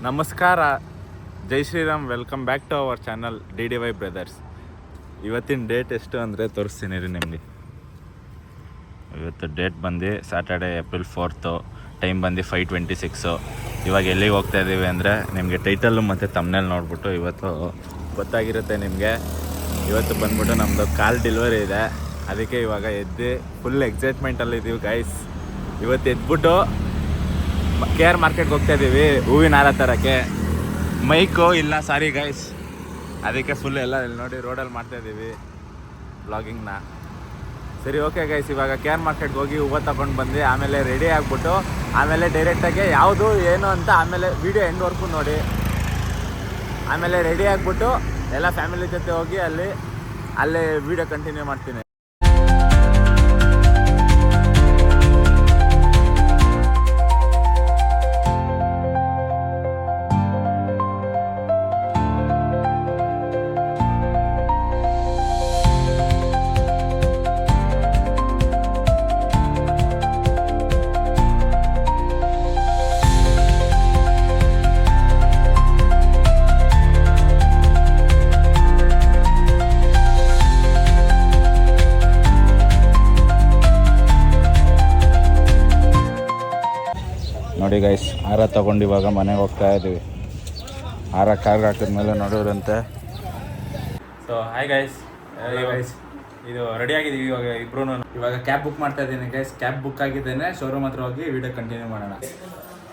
ನಮಸ್ಕಾರ, ಜೈ Shriram. Welcome back to our channel DDY brothers. ಇವತ್ತಿನ ಡೇಟ್ ಎಷ್ಟು ಅಂದರೆ ತೋರಿಸ್ತೀನಿ ರೀ ನಿಮಗೆ. ಇವತ್ತು ಡೇಟ್ ಬಂದು ಸ್ಯಾಟರ್ಡೆ April 4th, ಟೈಮ್ ಬಂದು 5:26. ಇವಾಗ ಎಲ್ಲಿಗೆ ಹೋಗ್ತಾ ಇದ್ದೀವಿ ಅಂದರೆ ನಿಮಗೆ ಟೈಟಲ್ಲು ಮತ್ತು ತಮ್ನೇಲ್ ನೋಡ್ಬಿಟ್ಟು ಇವತ್ತು ಗೊತ್ತಾಗಿರುತ್ತೆ ನಿಮಗೆ. ಇವತ್ತು ಬಂದ್ಬಿಟ್ಟು ನಮ್ಮದು ಕಾಲ್ ಡೆಲಿವರಿ ಇದೆ, ಅದಕ್ಕೆ ಇವಾಗ ಎದ್ದು ಫುಲ್ ಎಕ್ಸೈಟ್ಮೆಂಟಲ್ಲಿದ್ದೀವಿ ಗೈಸ್. ಇವತ್ತು ಎದ್ಬಿಟ್ಟು KR ಮಾರ್ಕೆಟ್ಗೆ ಹೋಗ್ತಾ ಇದ್ದೀವಿ ಹೂವಿನ ಹಾರ ತರೋಕ್ಕೆ. ಮೈಕು ಇಲ್ಲ, ಸಾರಿ ಗೈಸ್, ಅದಕ್ಕೆ ಫುಲ್ ಎಲ್ಲ ಇಲ್ಲಿ ನೋಡಿ ರೋಡಲ್ಲಿ ಮಾಡ್ತಾಯಿದ್ದೀವಿ ಬ್ಲಾಗಿಂಗ್ನ. ಸರಿ, ಓಕೆ ಗೈಸ್, ಇವಾಗ KR ಮಾರ್ಕೆಟ್ಗೆ ಹೋಗಿ ಹೂವು ತಗೊಂಡು ಬಂದು ಆಮೇಲೆ ರೆಡಿ ಆಗಿಬಿಟ್ಟು ಆಮೇಲೆ ಡೈರೆಕ್ಟಾಗಿ ಯಾವುದು ಏನು ಅಂತ ಆಮೇಲೆ ವೀಡಿಯೋ ಎಂಡ್ವರೆಗೂ ನೋಡಿ. ಆಮೇಲೆ ರೆಡಿ ಆಗಿಬಿಟ್ಟು ಎಲ್ಲ ಫ್ಯಾಮಿಲಿ ಜೊತೆ ಹೋಗಿ ಅಲ್ಲೇ ವೀಡಿಯೋ ಕಂಟಿನ್ಯೂ ಮಾಡ್ತೀನಿ. ನೋಡಿ ಗೈಸ್, ಹಾರ ತೊಗೊಂಡು ಇವಾಗ ಮನೆಗೆ ಹೋಗ್ತಾ ಇದ್ದೀವಿ. ಹಾರ ಕಾರ್ಗೆ ಹಾಕಿದ್ಮೇಲೆ ನೋಡೋರಂತೆ. ಸೊ ಹಾಯ್ ಗೈಸ್, ಇದು ರೆಡಿ ಆಗಿದ್ದೀವಿ ಇವಾಗ ಇಬ್ರು. ಇವಾಗ ಕ್ಯಾಬ್ ಬುಕ್ ಮಾಡ್ತಾ ಇದ್ದೀನಿ ಗೈಸ್. ಕ್ಯಾಬ್ ಬುಕ್ ಆಗಿದ್ದೇನೆ, ಶೋರೂಮ್ ಹತ್ರ ಹೋಗಿ ವಿಡಿಯೋ ಕಂಟಿನ್ಯೂ ಮಾಡೋಣ.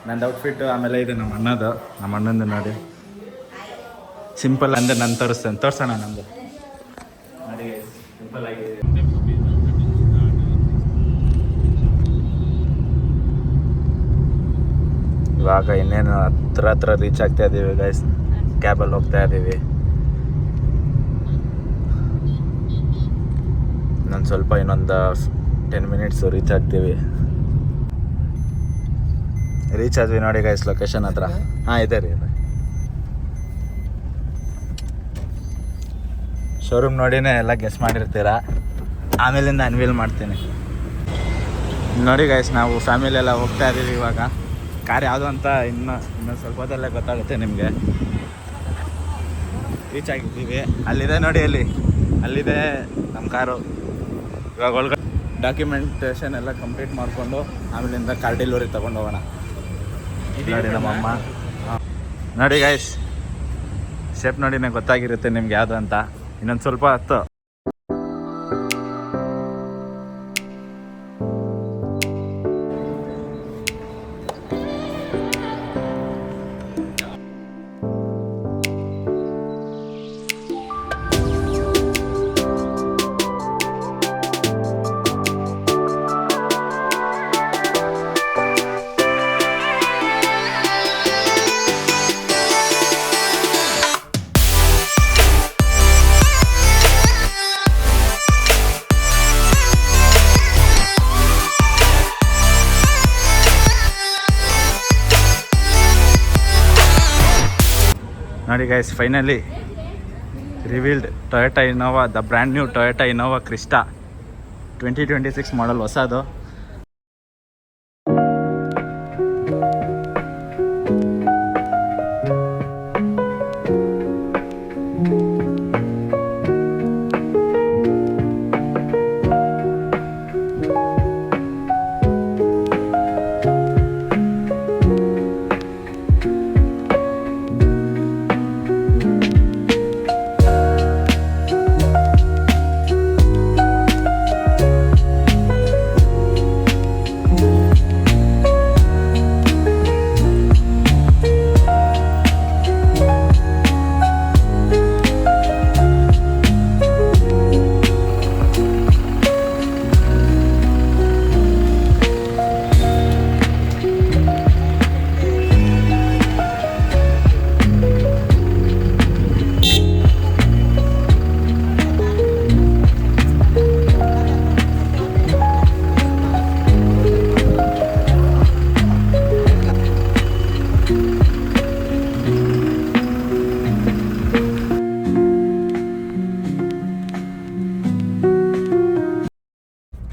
ನಂದು ಔಟ್ಫಿಟ್ ಆಮೇಲೆ ಇದು ನಮ್ಮ ಅಣ್ಣಂದು ನೋಡಿ, ಸಿಂಪಲ್ ಅಂದರೆ ನಾನು ತೋರಿಸೋಣ ನಮ್ಮದು ನೋಡಿ ಗೈಸ್, ಸಿಂಪಲ್ ಆಗಿದೆ. ಇವಾಗ ಇನ್ನೇನು ಹತ್ರ ರೀಚ್ ಆಗ್ತಾ ಇದ್ದೀವಿ ಗೈಸ್. ಕ್ಯಾಬಲ್ಲಿ ಹೋಗ್ತಾ ಇದ್ದೀವಿ. ಇನ್ನೊಂದು 10 minutes ರೀಚ್ ಆಗ್ತೀವಿ. ರೀಚ್ ಆದ್ವಿ ನೋಡಿ ಗೈಸ್, ಲೊಕೇಶನ್ ಹತ್ರ. ಹಾಂ, ಇದೆ ರೀ, ಶೋರೂಮ್ ನೋಡಿನೇ ಎಲ್ಲ ಗೆಸ್ ಮಾಡಿರ್ತೀರ. ಆಮೇಲಿಂದ ಅನ್ವೀಲ್ ಮಾಡ್ತೀನಿ ನೋಡಿ ಗೈಸ್. ನಾವು ಫ್ಯಾಮಿಲಿ ಎಲ್ಲ ಹೋಗ್ತಾ ಇದ್ದೀವಿ. ಇವಾಗ ಕಾರ್ ಯಾವುದು ಅಂತ ಇನ್ನೊಂದು ಸ್ವಲ್ಪ ಹೊತ್ತಲ್ಲೇ ಗೊತ್ತಾಗುತ್ತೆ ನಿಮಗೆ. ರೀಚ್ ಆಗಿದ್ದೀವಿ. ಅಲ್ಲಿದೆ ನೋಡಿ, ಅಲ್ಲಿದೆ ನಮ್ಮ ಕಾರು. ಇವಾಗ ಒಳಗಡೆ ಡಾಕ್ಯುಮೆಂಟೇಷನ್ ಎಲ್ಲ ಕಂಪ್ಲೀಟ್ ಮಾಡಿಕೊಂಡು ಆಮೇಲಿಂದ ಕಾರ್ ಡೆಲಿವರಿ ತೊಗೊಂಡು ಹೋಗೋಣ. ನೋಡಿ ನಮ್ಮಮ್ಮ. ನೋಡಿ ಗೈಸ್, ಶೇಪ್ ನೋಡಿನೇ ಗೊತ್ತಾಗಿರುತ್ತೆ ನಿಮ್ಗೆ ಯಾವುದು ಅಂತ. ಇನ್ನೊಂದು ಸ್ವಲ್ಪ ಹೊತ್ತು ನೋಡಿ guys, finally revealed Toyota Innova, the brand new Toyota Innova Crysta 2026 ಮಾಡಲ್, ಹೊಸದು.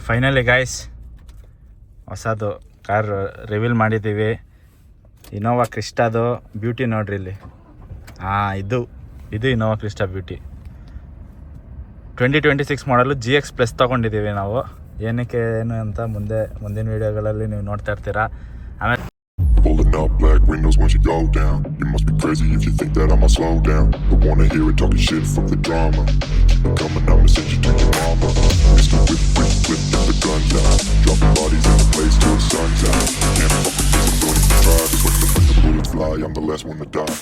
ಫೈನಲಿ ಗಾಯ್ಸ್, ಹೊಸದು ಕಾರ್ ರಿವೀಲ್ ಮಾಡಿದ್ದೀವಿ. ಇನೋವಾ ಕ್ರಿಸ್ಟಾದು ಬ್ಯೂಟಿ ನೋಡ್ರಿ ಇಲ್ಲಿ. ಹಾಂ, ಇದು ಇನೋವಾ ಕ್ರಿಸ್ಟಾ ಬ್ಯೂಟಿ 2026 ಮಾಡಲು GX+ ತೊಗೊಂಡಿದ್ದೀವಿ ನಾವು. ಏನಕ್ಕೆ ಏನು ಅಂತ ಮುಂದಿನ ವೀಡಿಯೋಗಳಲ್ಲಿ ನೀವು ನೋಡ್ತಾ ಇರ್ತೀರಾ. ಆಮೇಲೆ Pulling up black windows once you go down. You must be crazy if you think that I'ma slow down. Don't wanna hear it talking shit from the drama. Keep it coming, I'ma send you to your mama. Mr. Whip, get the guns out. Dropping bodies in the place till the sun's out. Can't fuck with this, I'm going to try. Just when the bullets fly, I'm the last one to die.